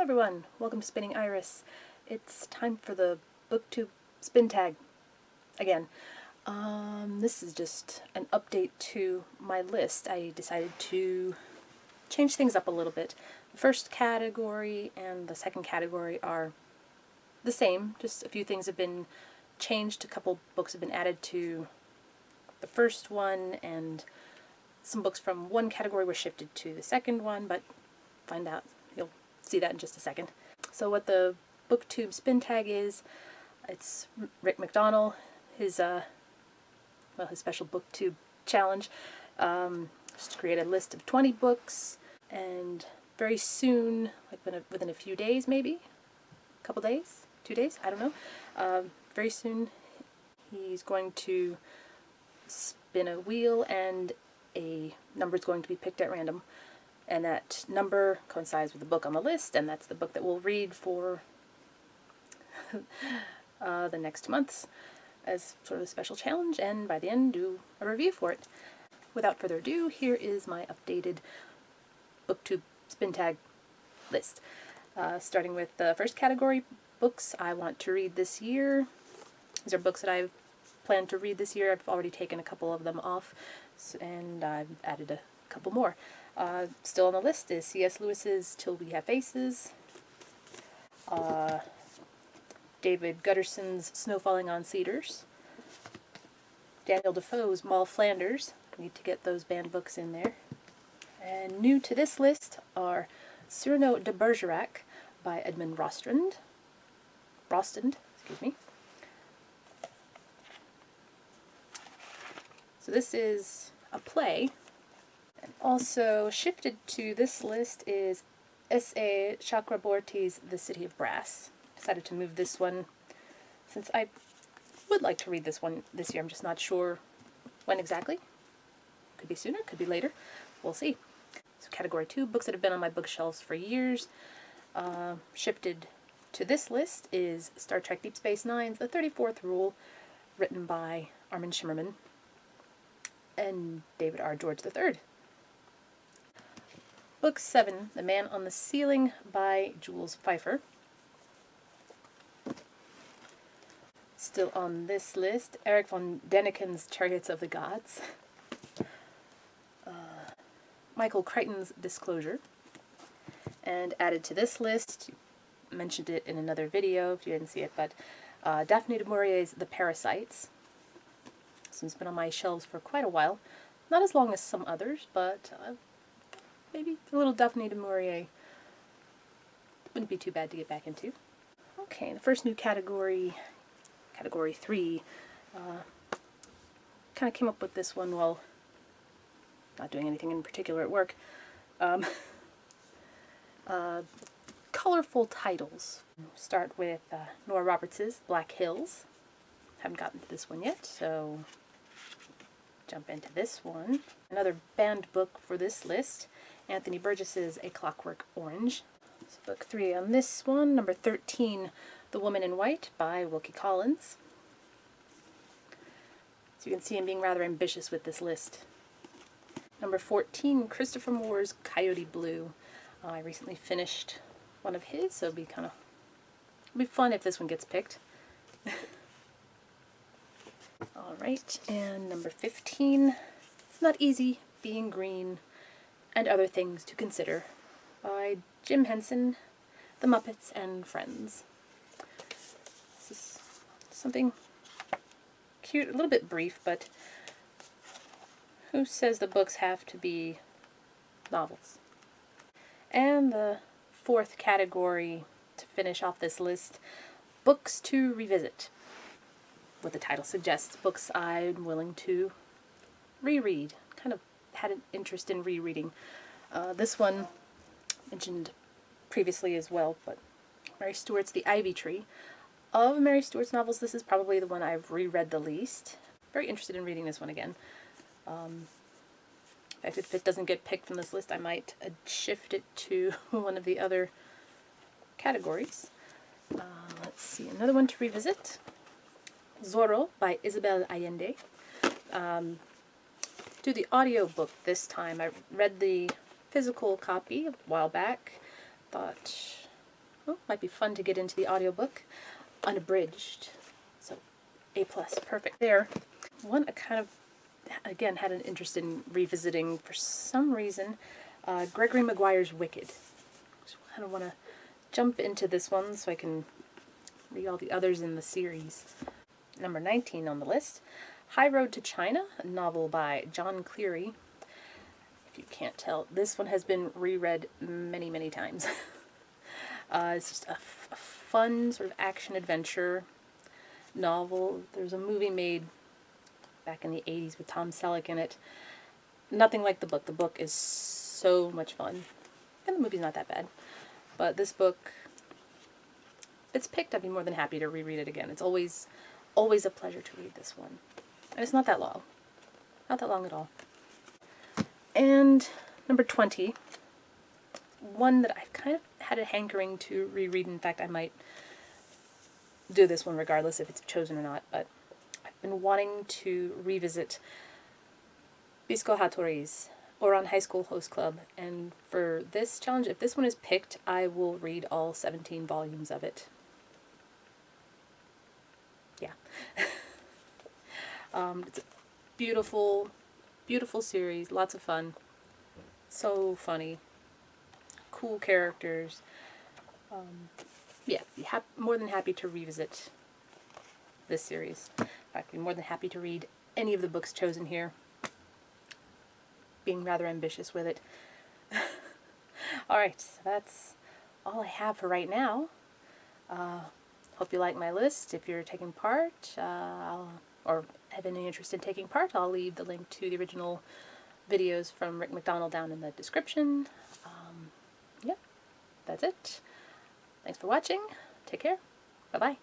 everyone, welcome to Spinning Iris. It's time for the BookTube Spin Tag again. This is just an update to my list. I decided to change things up a little bit. The first category and the second category are the same, just a few things have been changed. A couple books have been added to the first one, and some books from one category were shifted to the second one, but find out. You'll see that in just a second. So what the BookTube Spin Tag is, it's Rick MacDonnell, his special BookTube challenge, just to create a list of 20 books, and very soon, like within a few days maybe, a couple days, 2 days, I don't know, very soon he's going to spin a wheel and a number is going to be picked at random. And that number coincides with the book on the list, and that's the book that we'll read for the next months as sort of a special challenge, and by the end do a review for it. Without further ado, here is my updated BookTube Spin Tag list. Starting with the first category, books I want to read this year. These are books that I've planned to read this year. I've already taken a couple of them off, and I've added a couple more. Still on the list is C.S. Lewis's Till We Have Faces, David Gutterson's Snow Falling on Cedars, Daniel Defoe's Moll Flanders. Need to get those banned books in there. And new to this list are Cyrano de Bergarac by Edmund Rostand, excuse me. So this is a play. And also shifted to this list is S.A. Chakraborty's The City of Brass. Decided to move this one since I would like to read this one this year. I'm just not sure when exactly. Could be sooner, could be later. We'll see. So category 2, books that have been on my bookshelves for years. Shifted to this list is Star Trek Deep Space Nine's The 34th Rule, written by Armin Shimmerman and David R. George III. Book 7, The Man on the Ceiling by Jules Feiffer. Still on this list, Eric von Däniken's Chariots of the Gods. Michael Crichton's Disclosure. And added to this list, mentioned it in another video if you didn't see it, but Daphne du Maurier's The Parasites. This one's been on my shelves for quite a while. Not as long as some others, but maybe a little Daphne du Maurier wouldn't be too bad to get back into. Okay, the first new category, category 3, kind of came up with this one while not doing anything in particular at work. Colorful titles. Start with Nora Roberts' Black Hills. Haven't gotten to this one yet, so jump into this one. Another banned book for this list, Anthony Burgess's A Clockwork Orange. So book 3 on this one, number 13, The Woman in White by Wilkie Collins. So you can see him being rather ambitious with this list. Number 14, Christopher Moore's Coyote Blue. I recently finished one of his, so it'll be fun if this one gets picked. Alright, and number 15, It's Not Easy Being Green and Other Things to Consider by Jim Henson, The Muppets and Friends. This is something cute, a little bit brief, but who says the books have to be novels? And the fourth category to finish off this list, books to revisit. What the title suggests, books I'm willing to reread. Kind of had an interest in rereading. This one mentioned previously as well, but Mary Stewart's The Ivy Tree. Of Mary Stewart's novels, this is probably the one I've reread the least. Very interested in reading this one again. In fact, if it doesn't get picked from this list, I might shift it to one of the other categories. Let's see, another one to revisit. Zorro by Isabel Allende. Do the audiobook this time. I read the physical copy a while back. Thought Might be fun to get into the audiobook. Unabridged. So A+, perfect there. One I kind of, again, had an interest in revisiting for some reason. Gregory Maguire's Wicked. So I kind of want to jump into this one so I can read all the others in the series. Number 19 on the list, High Road to China, a novel by John Cleary. If you can't tell, this one has been reread many, many times. It's just a fun sort of action-adventure novel. There's a movie made back in the 80s with Tom Selleck in it. Nothing like the book. The book is so much fun. And the movie's not that bad. But this book, if it's picked, I'd be more than happy to reread it again. It's always a pleasure to read this one. And it's not that long. Not that long at all. And number 20, one that I've kind of had a hankering to reread. In fact, I might do this one regardless if it's chosen or not, but I've been wanting to revisit Bisco Hattori's Ouran High School Host Club, and for this challenge, if this one is picked, I will read all 17 volumes of it. Yeah. It's a beautiful, beautiful series, lots of fun, so funny, cool characters. Yeah, more than happy to revisit this series. In fact, be more than happy to read any of the books chosen here. Being rather ambitious with it. Alright, so that's all I have for right now. Hope you like my list. If you're taking part, or have any interest in taking part, I'll leave the link to the original videos from Rick MacDonnell down in the description. Yep, that's it. Thanks for watching. Take care. Bye-bye.